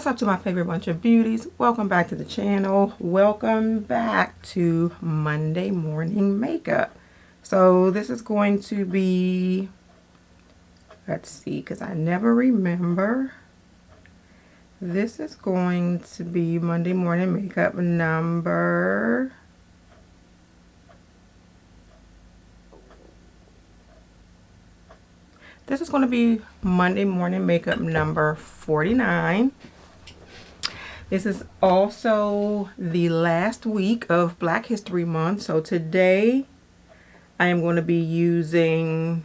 What's up to my favorite bunch of beauties? Welcome back to the channel. Welcome back to Monday morning makeup. So this is going to be, let's see, because I never remember. This is going to be Monday morning makeup number This is going to be Monday morning makeup number 49. This is also the last week of Black History Month. So today I am going to be using,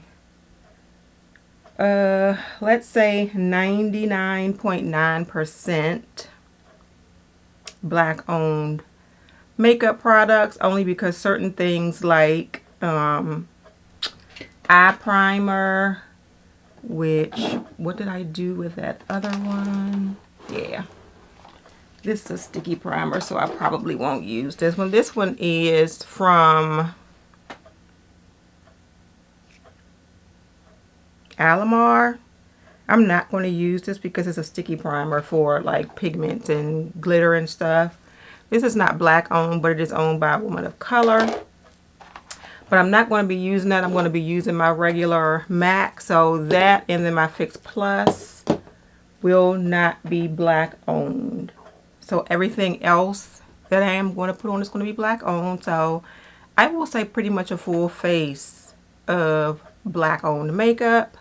let's say 99.9% Black owned makeup products, only because certain things like eye primer, which, what did I do with that other one? Yeah, this is a sticky primer, so I probably won't use this one. This one is from Alamar. I'm not going to use this because it's a sticky primer for like pigments and glitter and stuff. This is not Black owned, but it is owned by a woman of color. But I'm not going to be using that. I'm going to be using my regular MAC. So that and then my Fix Plus will not be Black owned. So everything else that I am going to put on is going to be Black owned. So I will say pretty much a full face of Black owned makeup.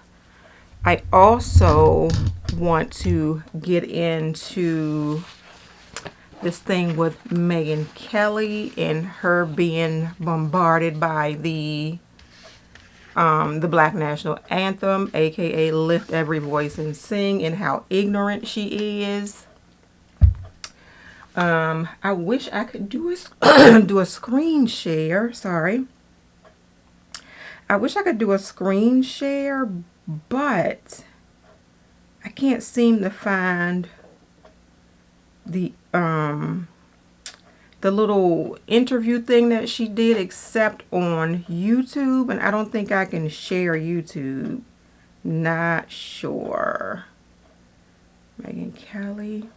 I also want to get into this thing with Megyn Kelly and her being bombarded by the Black National Anthem, aka Lift Every Voice and Sing, and how ignorant she is. I wish I could do a screen share. Sorry. I wish I could do a screen share, but I can't seem to find the little interview thing that she did except on YouTube, and I don't think I can share YouTube. Not sure. Megyn Kelly.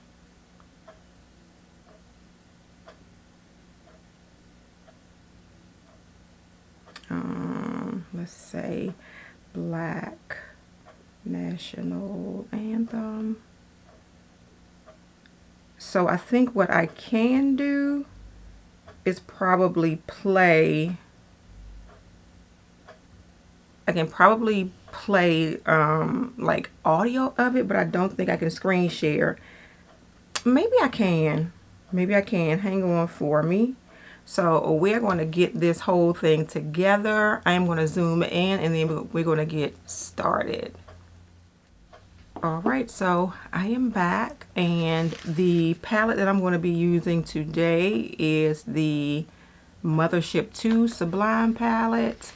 Let's say Black National Anthem. So I think what I can do is probably play, I can probably play like audio of it, but I don't think I can screen share. Maybe I can. Maybe I can. Hang on for me. So we're going to get this whole thing together. I am going to zoom in and then we're going to get started. Alright, so I am back, and the palette that I'm going to be using today is the Mothership 2 Sublime palette.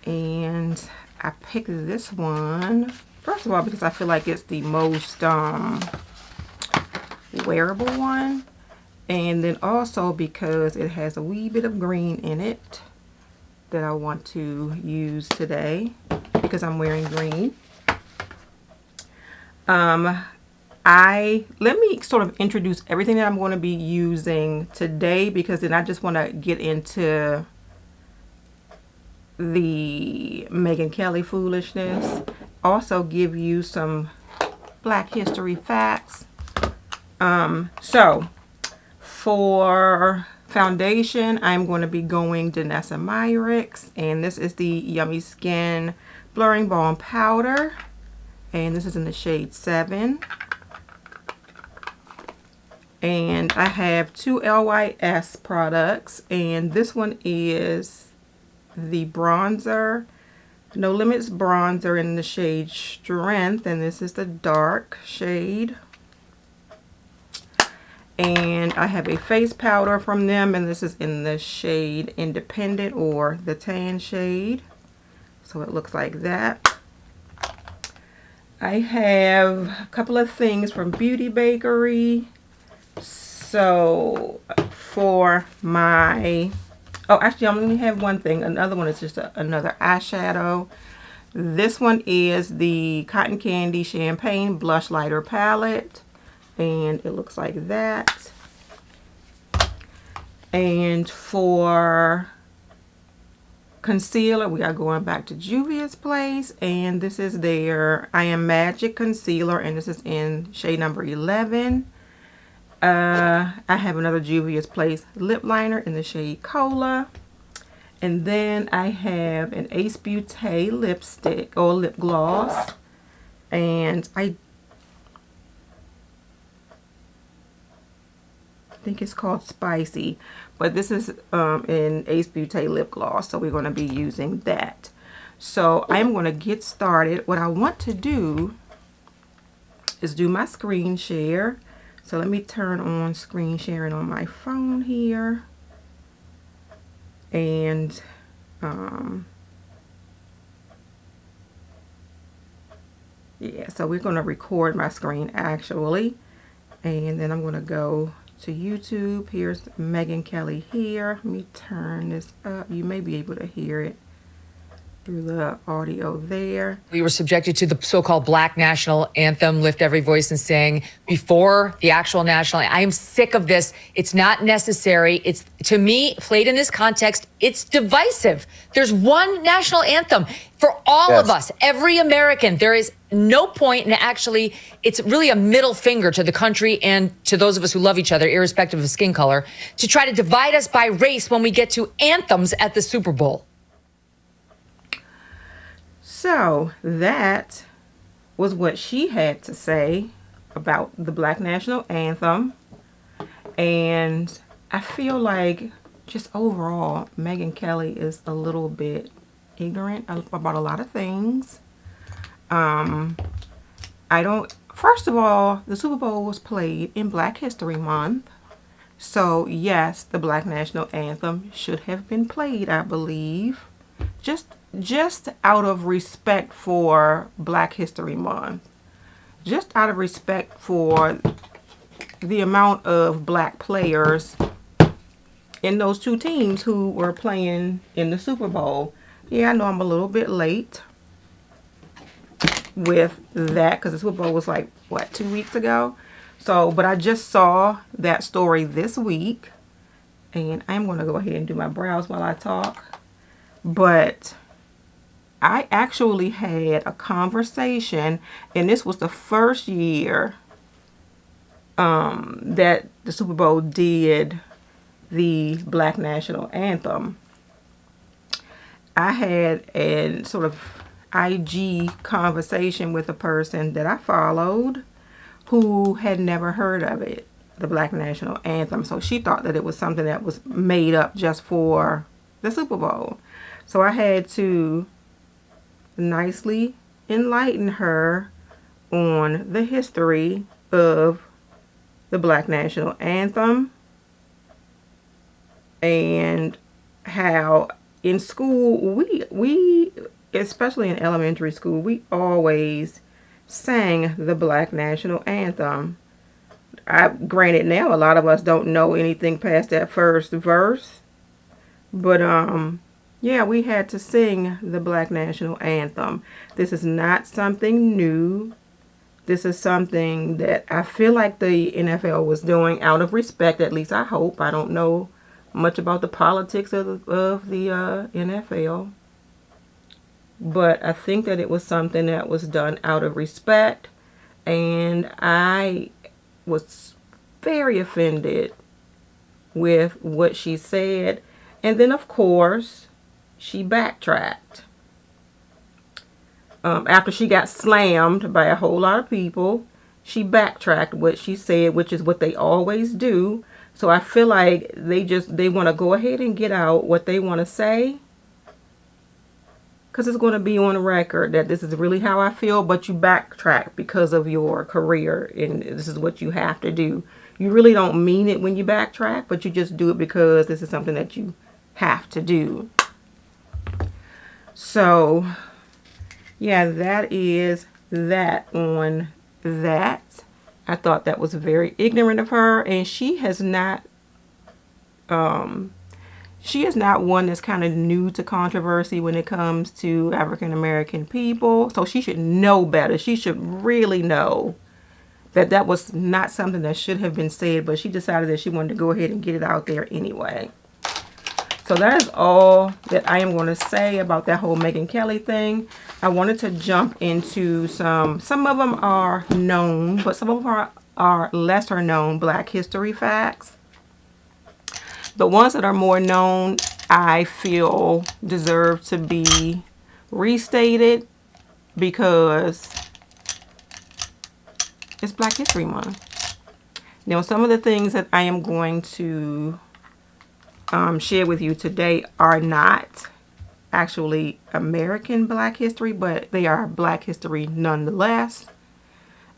And I picked this one, first of all, because I feel like it's the most wearable one. And then also because it has a wee bit of green in it that I want to use today because I'm wearing green. Let me sort of introduce everything that I'm going to be using today, because then I just want to get into the Megyn Kelly foolishness. Also give you some Black history facts. So for foundation, I'm going to be going Danessa Myricks, and this is the Yummy Skin Blurring Balm Powder. And this is in the shade 7. And I have two LYS products. And this one is the bronzer, No Limits bronzer in the shade Strength. And this is the dark shade. And I have a face powder from them. And this is in the shade Independent, or the tan shade. So it looks like that. I have a couple of things from Beauty Bakery. So for my, oh, actually I only have one thing. Another one is just another eyeshadow. This one is the Cotton Candy Champagne Blush Lighter Palette. and it looks like that. And for concealer, we are going back to Juvia's Place, and this is their I Am Magic concealer, and this is in shade number 11. I have another Juvia's Place lip liner in the shade Cola, and then I have an Ace Beauty lipstick or lip gloss, and I think it's called Spicy, but this is an Ace Beauty lip gloss, so we're going to be using that. So I'm going to get started. What I want to do is do my screen share. So let me turn on screen sharing on my phone here, and yeah, so we're going to record my screen actually, and then I'm going to go to YouTube. Here's Megan Kelly here. Let me turn this up. You may be able to hear it through the audio there. We were subjected to the so-called Black National Anthem, Lift Every Voice and Sing, before the actual national. I am sick of this. It's not necessary. It's, to me, played in this context, it's divisive. There's one national anthem for all of us, every American. There is no point, and actually, it's really a middle finger to the country and to those of us who love each other, irrespective of skin color, to try to divide us by race when we get to anthems at the Super Bowl. So that was what she had to say about the Black National Anthem. And I feel like just overall, Megan Kelly is a little bit ignorant about a lot of things. First of all, the Super Bowl was played in Black History Month. So yes, the Black National Anthem should have been played, I believe. Just out of respect for Black History Month. Just out of respect for the amount of black players in those two teams who were playing in the Super Bowl. Yeah, I know I'm a little bit late with that because the Super Bowl was like, what, 2 weeks ago? So, but I just saw that story this week, and I'm going to go ahead and do my brows while I talk. But I actually had a conversation, and this was the first year that the Super Bowl did the Black National Anthem. I had a sort of IG conversation with a person that I followed who had never heard of it, the Black National Anthem. So she thought that it was something that was made up just for the Super Bowl. So I had to nicely enlighten her on the history of the Black National Anthem and how in school we especially in elementary school, we always sang the Black National Anthem. Granted, now a lot of us don't know anything past that first verse, but yeah, we had to sing the Black National Anthem. This is not something new. This is something that I feel like the NFL was doing out of respect, at least I hope. I don't know much about the politics of the NFL. But I think that it was something that was done out of respect. And I was very offended with what she said. And then, of course, she backtracked. After she got slammed by a whole lot of people, she backtracked what she said, which is what they always do. So I feel like they want to go ahead and get out what they want to say, because it's going to be on record that this is really how I feel, but you backtrack because of your career, and this is what you have to do. You really don't mean it when you backtrack, but you just do it because this is something that you have to do. So yeah, that is that on that. I thought that was very ignorant of her, and she is not one that's kind of new to controversy when it comes to African American people. So she should know better. She should really know that was not something that should have been said, but she decided that she wanted to go ahead and get it out there anyway. So that is all that I am going to say about that whole Megyn Kelly thing. I wanted to jump into some of them are known, but some of them are lesser known Black history facts. The ones that are more known, I feel deserve to be restated because it's Black History Month. Now, some of the things that I am going to share with you today are not actually American Black history, but they are Black history nonetheless.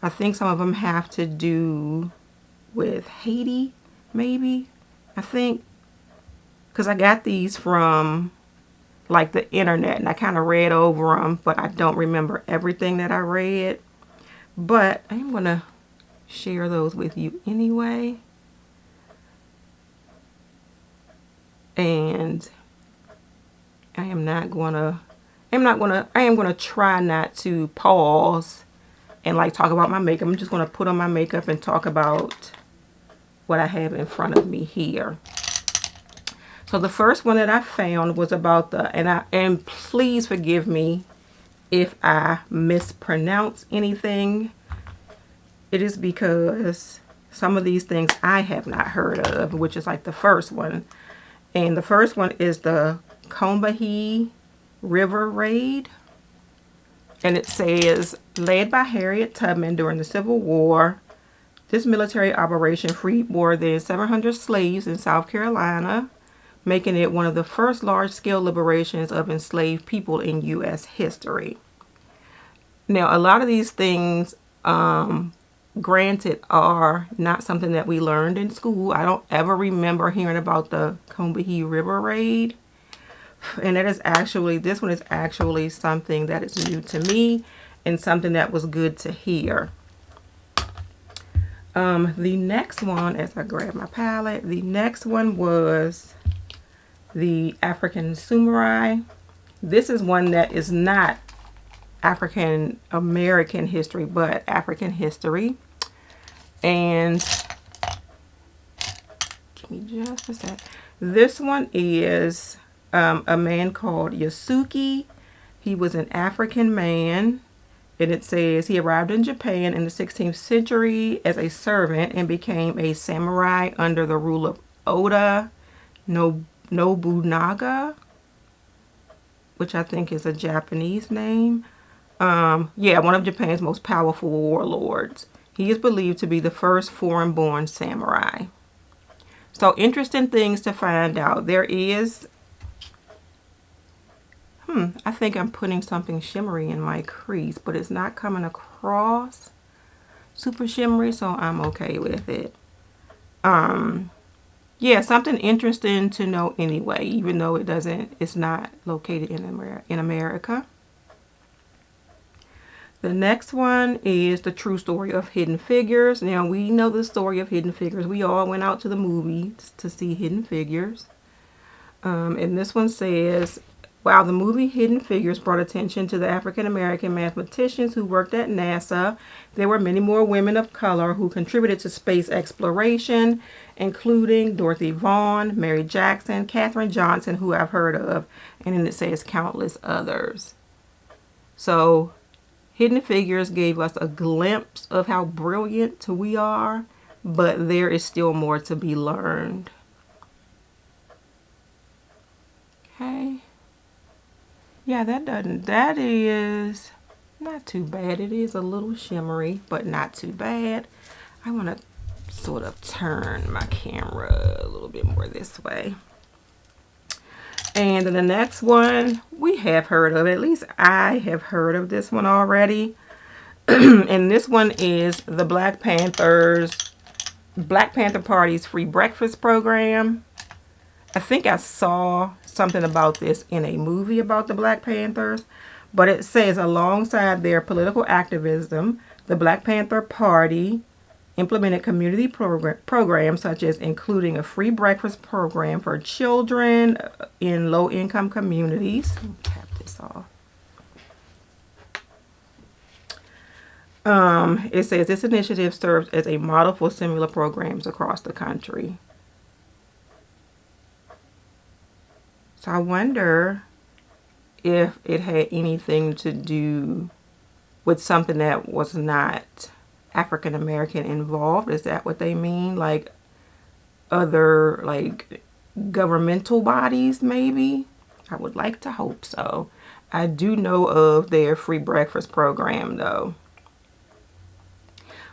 I think some of them have to do with Haiti, maybe. I think, because I got these from like the internet and I kind of read over them, but I don't remember everything that I read. But I'm going to share those with you anyway. And I am going to try not to pause and like talk about my makeup. I'm just going to put on my makeup and talk about what I have in front of me here. So the first one that I found was about and please forgive me if I mispronounce anything. It is because some of these things I have not heard of, which is like the first one. And the first one is the Combahee River Raid. And it says, led by Harriet Tubman during the Civil War, this military operation freed more than 700 slaves in South Carolina, making it one of the first large-scale liberations of enslaved people in U.S. history. Now, a lot of these things, granted, are not something that we learned in school. I don't ever remember hearing about the Combahee River Raid. And that is actually, this one is actually something that is new to me and something that was good to hear. The next one, as I grab my palette, the next one was the African Samurai. This is one that is not African American history, but African history. And give me just a sec. This one is a man called Yasuki. He was an African man, and it says he arrived in Japan in the 16th century as a servant and became a samurai under the rule of Oda Nobunaga, which I think is a Japanese name. Yeah, one of Japan's most powerful warlords. He is believed to be the first foreign-born samurai. So interesting things to find out. There is, I think I'm putting something shimmery in my crease, but it's not coming across super shimmery, so I'm okay with it. Yeah, something interesting to know anyway, even though it's not located in America. The next one is the true story of Hidden Figures. Now, we know the story of Hidden Figures. We all went out to the movies to see Hidden Figures. And this one says, while the movie Hidden Figures brought attention to the African-American mathematicians who worked at NASA, there were many more women of color who contributed to space exploration, including Dorothy Vaughan, Mary Jackson, Katherine Johnson, who I've heard of, and then it says countless others. So Hidden Figures gave us a glimpse of how brilliant we are, but there is still more to be learned. Okay. Yeah, that is not too bad. It is a little shimmery, but not too bad. I want to sort of turn my camera a little bit more this way. And then the next one we have heard of, at least I have heard of this one already. And this one is the Black Panther Party's free breakfast program. I think I saw something about this in a movie about the Black Panthers, but it says alongside their political activism, the Black Panther Party implemented community programs such as including a free breakfast program for children in low-income communities. Tap this off. It says this initiative serves as a model for similar programs across the country. So I wonder if it had anything to do with something that was not African American involved. Is that what they mean? Like other like governmental bodies maybe? I would like to hope so. I do know of their free breakfast program though,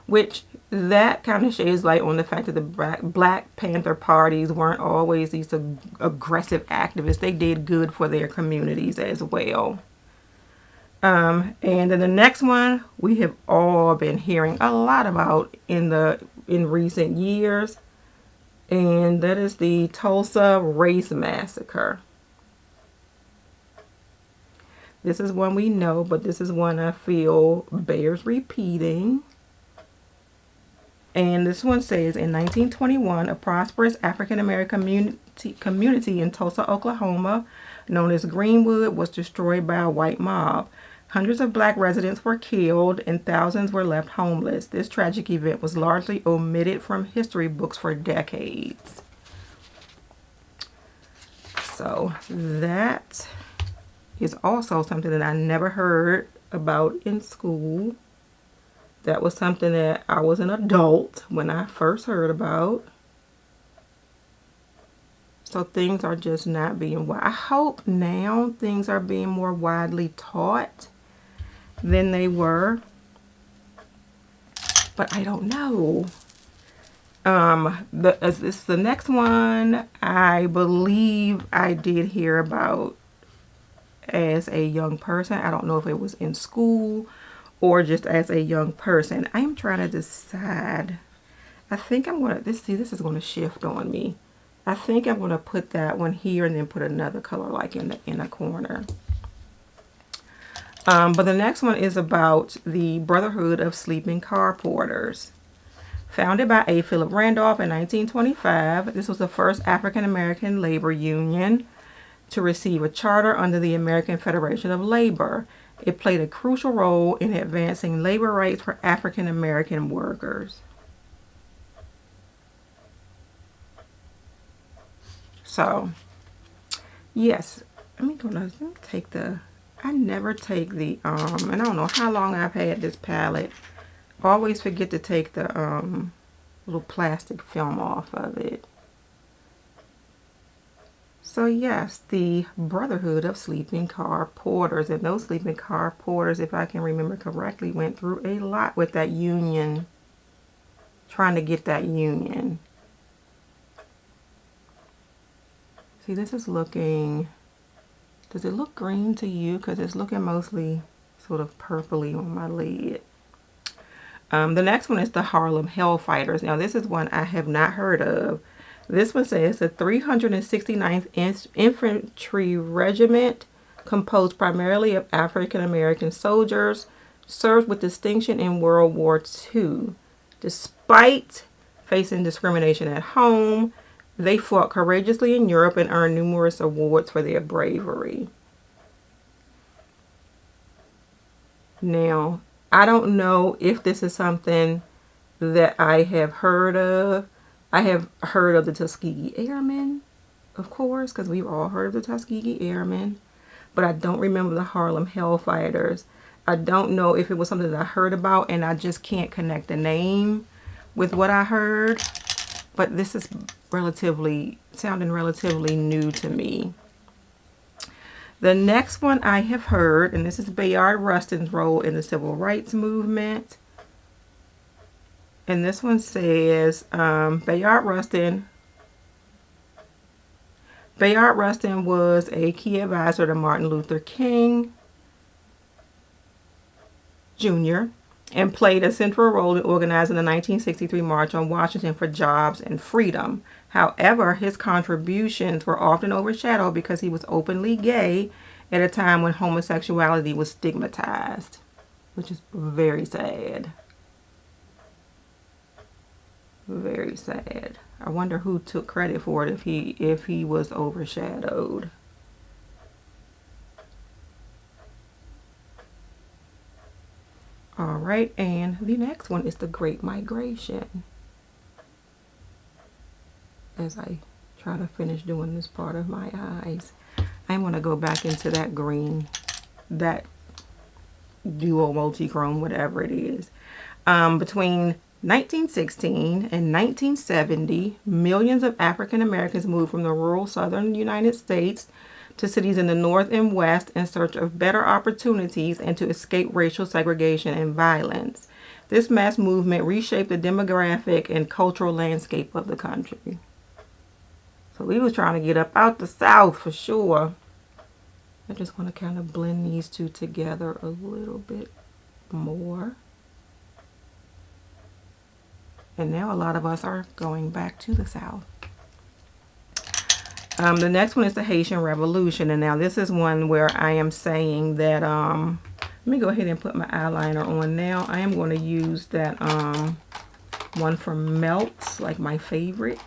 which that kind of shades light on the fact that the Black Panther parties weren't always these aggressive activists. They did good for their communities as well. And then the next one we have all been hearing a lot about in recent years, and that is the Tulsa Race Massacre. This is one we know, but this is one I feel bears repeating. And this one says, in 1921, a prosperous African American community in Tulsa, Oklahoma, known as Greenwood, was destroyed by a white mob. Hundreds of black residents were killed and thousands were left homeless. This tragic event was largely omitted from history books for decades. So that is also something that I never heard about in school. That was something that I was an adult when I first heard about. So things are just not being, I hope now things are being more widely taught than they were. But I don't know. The next one I believe I did hear about as a young person. I don't know if it was in school or just as a young person. I am trying to decide. I think I'm going to, this is going to shift on me. I think I'm going to put that one here and then put another color like in the inner corner. But the next one is about the Brotherhood of Sleeping Car Porters. Founded by A. Philip Randolph in 1925, this was the first African American labor union to receive a charter under the American Federation of Labor. It played a crucial role in advancing labor rights for African American workers. So, yes, let me take the, I never take the, and I don't know how long I've had this palette. Always forget to take the little plastic film off of it. So yes, the Brotherhood of Sleeping Car Porters. And those sleeping car porters, if I can remember correctly, went through a lot with that union, trying to get that union. See, this is looking, does it look green to you? Because it's looking mostly sort of purpley on my lid. The next one is the Harlem Hellfighters. Now, this is one I have not heard of. This one says the 369th Infantry Regiment, composed primarily of African American soldiers, served with distinction in World War II. Despite facing discrimination at home, they fought courageously in Europe and earned numerous awards for their bravery. Now, I don't know if this is something that I have heard of. I have heard of the Tuskegee Airmen, of course, because we've all heard of the Tuskegee Airmen. But I don't remember the Harlem Hellfighters. I don't know if it was something that I heard about and I just can't connect the name with what I heard. But this is sounding relatively new to me. The next one I have heard, and this is Bayard Rustin's role in the civil rights movement. And this one says Bayard Rustin was a key advisor to Martin Luther King Jr. and played a central role in organizing the 1963 March on Washington for Jobs and Freedom. However, his contributions were often overshadowed because he was openly gay at a time when homosexuality was stigmatized, which is very sad. Very sad. I wonder who took credit for it if he was overshadowed. All right, and the next one is the Great Migration. As I try to finish doing this part of my eyes, I'm going to go back into that green, that dual multi-chrome, whatever it is. Between 1916 and 1970, millions of African Americans moved from the rural southern United States to cities in the North and West in search of better opportunities and to escape racial segregation and violence. This mass movement reshaped the demographic and cultural landscape of the country. So we was trying to get up out the South for sure. I just want to kind of blend these two together a little bit more. And now a lot of us are going back to the South. The next one is the Haitian Revolution. And now this is one where I am saying that, let me go ahead and put my eyeliner on now. I am going to use that one from Melts, like my favorite.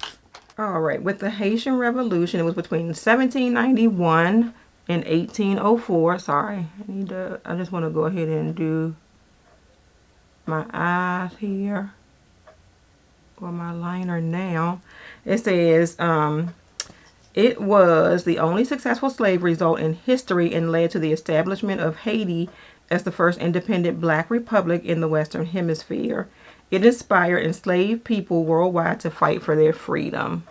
All right, with the Haitian Revolution, it was between 1791 and 1804. Sorry, I just want to go ahead and do my eyes here, or my liner now. It says, it was the only successful slave result in history and led to the establishment of Haiti as the first independent black republic in the Western Hemisphere. It inspired enslaved people worldwide to fight for their freedom.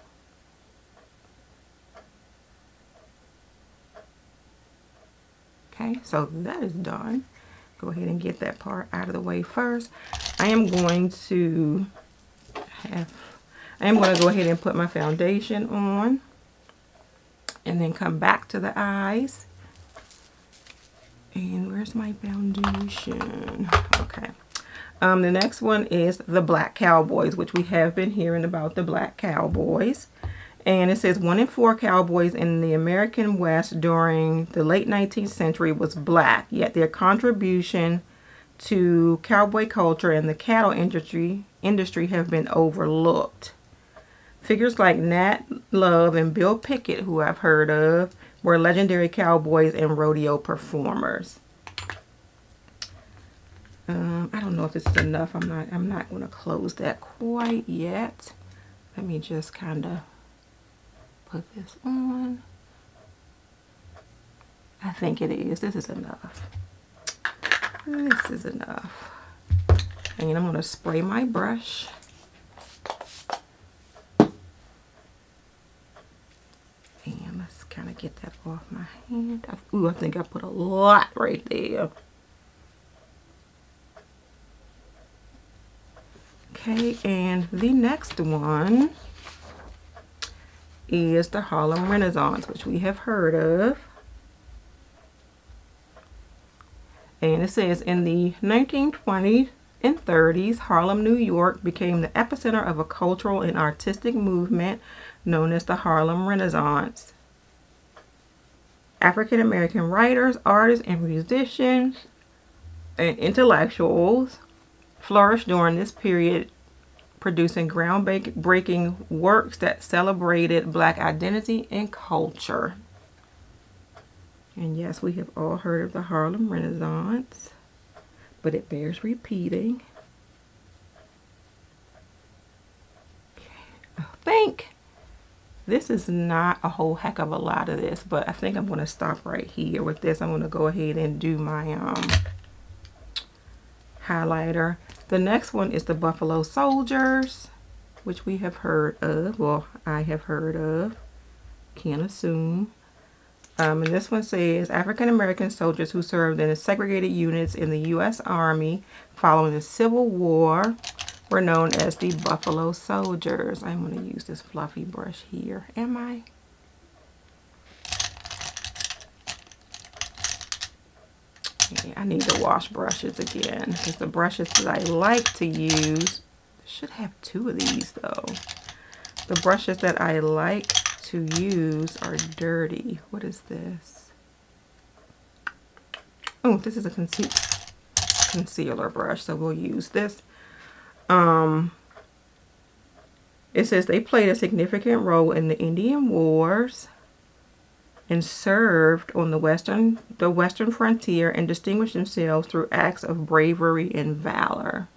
Okay, so that is done. Go ahead and get that part out of the way first. I am going to go ahead and put my foundation on and then come back to the eyes. And where's my foundation? Okay. The next one is the Black Cowboys, which we have been hearing about the Black Cowboys. And it says 1 in 4 cowboys in the American West during the late 19th century was black, yet their contribution to cowboy culture and the cattle industry have been overlooked. Figures like Nat Love and Bill Pickett, who I've heard of, were legendary cowboys and rodeo performers. I don't know if this is enough. I'm not going to close that quite yet. Let me just kind of put this on. I think it is. This is enough. This is enough. And I'm going to spray my brush. And let's kind of get that off my hand. Ooh, I think I put a lot right there. Okay, and the next one is the Harlem Renaissance, which we have heard of. And it says in the 1920s and 30s, Harlem, New York became the epicenter of a cultural and artistic movement known as the Harlem Renaissance. African American writers, artists, and musicians and intellectuals flourished during this period, producing groundbreaking works that celebrated black identity and culture. And yes, we have all heard of the Harlem Renaissance, but it bears repeating. Okay. I think this is not a whole heck of a lot of this, but I think I'm going to stop right here with this. I'm going to go ahead and do my highlighter. The next one is the Buffalo Soldiers, which we have heard of. Well, I have heard of. Can't assume. And this one says African American soldiers who served in segregated units in the U.S. Army following the Civil War were known as the Buffalo Soldiers. I'm going to use this fluffy brush here. Am I? Yeah, I need to wash brushes again because the brushes that I like to use, I should have 2 of these though. The brushes that I like to use are dirty. What is this? Oh, this is a concealer brush, so we'll use this. It says they played a significant role in the Indian Wars. and served on the western frontier and distinguished themselves through acts of bravery and valor.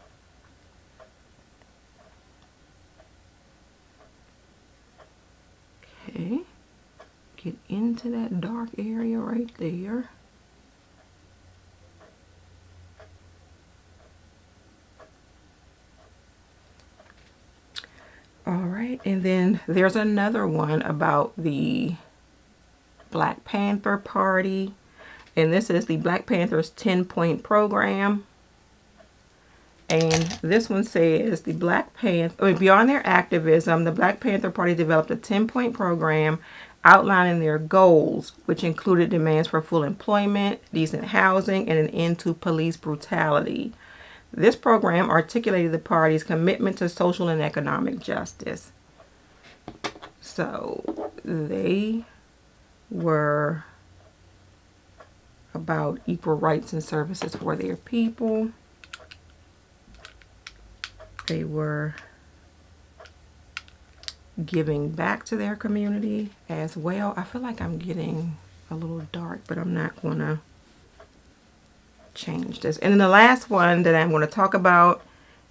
Okay, get into that dark area right there. All right, and then there's another one about the Black Panther Party, and this is the Black Panther's 10-point program. And this one says the beyond their activism, the Black Panther Party developed a 10-point program outlining their goals, which included demands for full employment, decent housing, and an end to police brutality. This program articulated the party's commitment to social and economic justice. So they were about equal rights and services for their people. They were giving back to their community as well. I feel like I'm getting a little dark, but I'm not going to change this. And then the last one that I'm going to talk about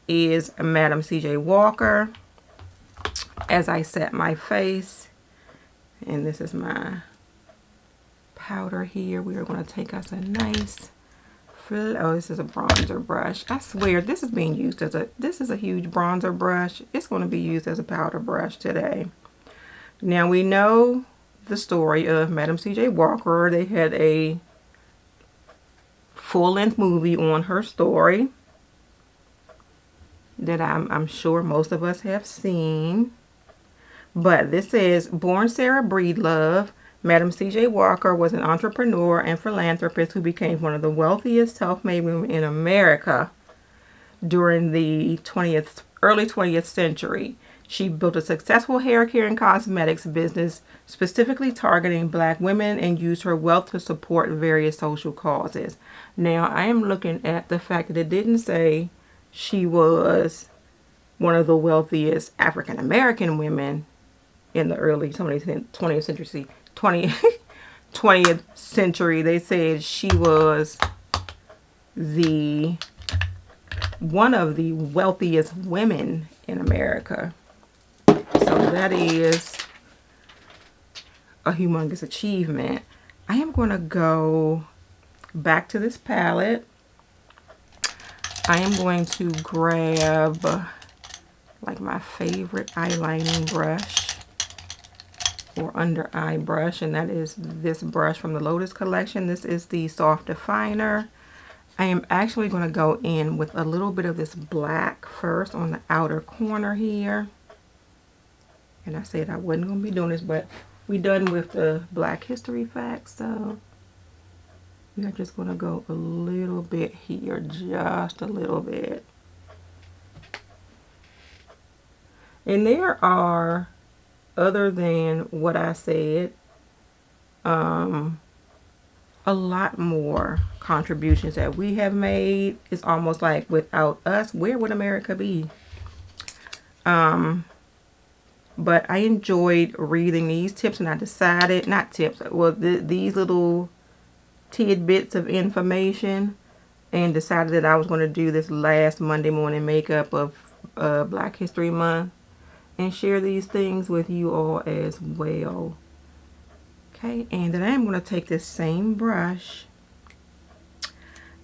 is Madam C.J. Walker. As I set my face, and this is my powder here, we are going to take us a nice this is a bronzer brush. I swear this is being used as this is a huge bronzer brush. It's going to be used as a powder brush today. Now we know the story of Madam C.J. Walker. They had a full-length movie on her story that I'm sure most of us have seen. But this is born Sarah Breedlove. Madam C.J. Walker was an entrepreneur and philanthropist who became one of the wealthiest self-made women in America during the early 20th century. She built a successful hair care and cosmetics business specifically targeting Black women and used her wealth to support various social causes. Now, I am looking at the fact that it didn't say she was one of the wealthiest African American women in the early 20th century. 20th century. They said she was one of the wealthiest women in America. So that is a humongous achievement. I am going to go back to this palette. I am going to grab like my favorite eyelining brush or under eye brush, and that is this brush from the Lotus collection. This is the soft definer. I am actually going to go in with a little bit of this black first on the outer corner here. And I said I wasn't going to be doing this, but we done with the Black History facts, so we are just going to go a little bit here, just a little bit. And there are, other than what I said, a lot more contributions that we have made. It's almost like without us, where would America be? But I enjoyed reading these tips, and I decided, not tips, well, these little tidbits of information, and decided that I was going to do this last Monday morning makeup of Black History Month and share these things with you all as well. Okay, and then I'm going to take this same brush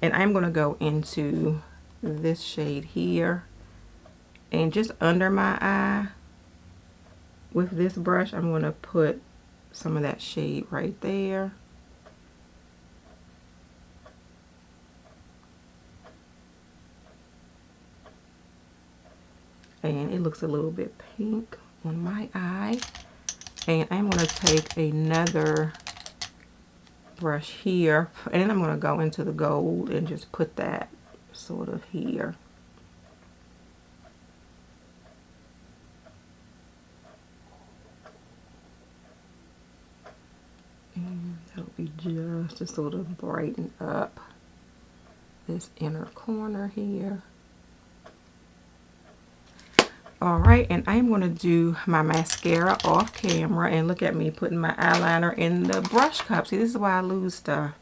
and I'm going to go into this shade here, and just under my eye with this brush I'm going to put some of that shade right there. And it looks a little bit pink on my eye. And I'm going to take another brush here, and then I'm going to go into the gold and just put that sort of here. And that'll be just to sort of brighten up this inner corner here. All right, and I'm going to do my mascara off camera, and look at me putting my eyeliner in the brush cup. See, this is why I lose stuff.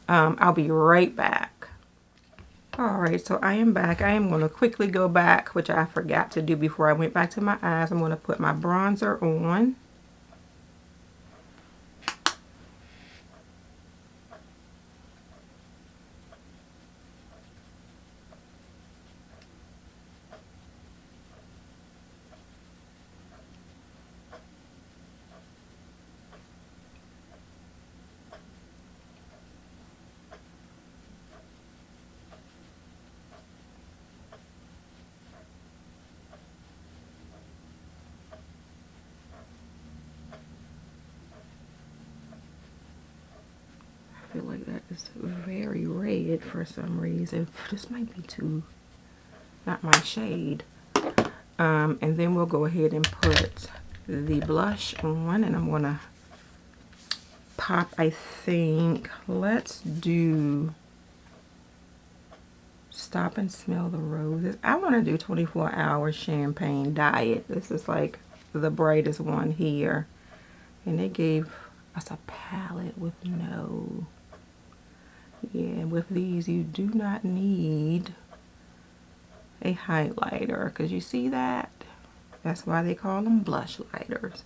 I'll be right back. All right, so I am back. I am going to quickly go back, which I forgot to do before I went back to my eyes. I'm going to put my bronzer on. I feel like that is very red for some reason. This might be too, not my shade. And then we'll go ahead and put the blush on, and I'm gonna pop, I think, let's do Stop and Smell the Roses. I want to do 24-hour champagne diet. This is like the brightest one here, and they gave us a palette with no, yeah, with these you do not need a highlighter, because you see that? That's why they call them blush lighters.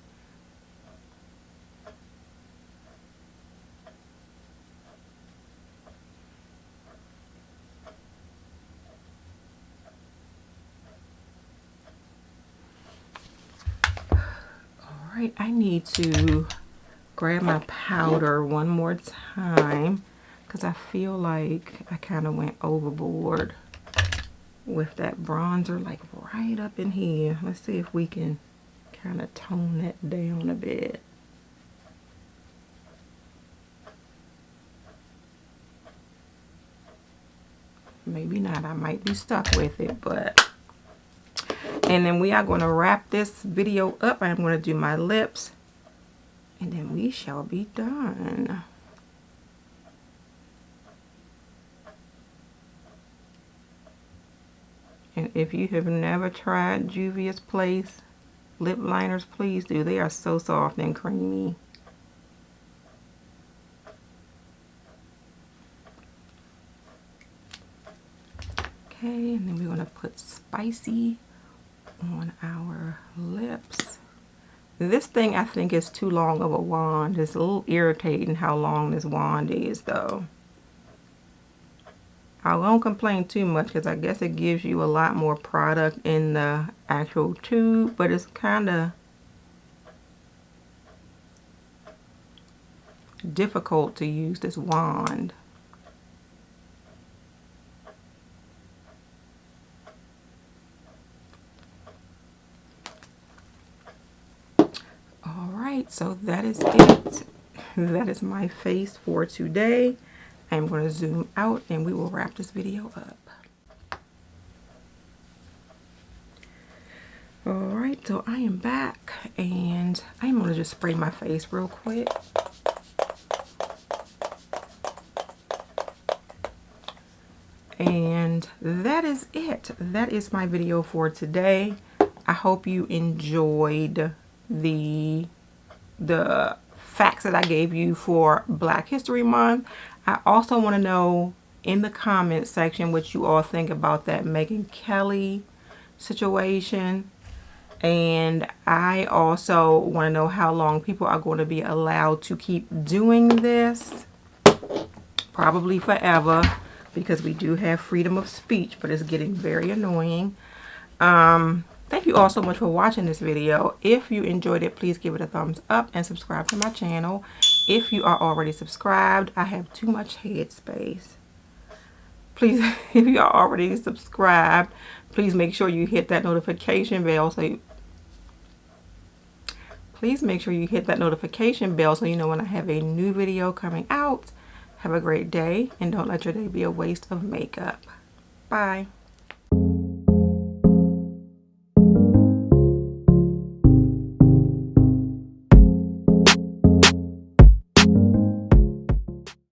All right, I need to grab my powder one more time, because I feel like I kind of went overboard with that bronzer, like right up in here. Let's see if we can kind of tone that down a bit. Maybe not, I might be stuck with it, but. And then we are going to wrap this video up. I'm going to do my lips, and then we shall be done. And if you have never tried Juvia's Place lip liners, please do. They are so soft and creamy. Okay, and then we're going to put Spicy on our lips. This thing I think is too long of a wand. It's a little irritating how long this wand is though. I won't complain too much because I guess it gives you a lot more product in the actual tube, but it's kind of difficult to use this wand. Alright, so that is it. That is my face for today. I'm going to zoom out and we will wrap this video up. Alright, so I am back and I'm going to just spray my face real quick. And that is it. That is my video for today. I hope you enjoyed the facts that I gave you for Black History Month. I also want to know in the comment section what you all think about that Megyn Kelly situation. And I also want to know how long people are going to be allowed to keep doing this. Probably forever, because we do have freedom of speech, but it's getting very annoying. Thank you all so much for watching this video. If you enjoyed it, please give it a thumbs up and subscribe to my channel. If you are already subscribed, I have too much head space. Please, if you are already subscribed, please make sure you hit that notification bell so you know when I have a new video coming out. Have a great day, and don't let your day be a waste of makeup. Bye.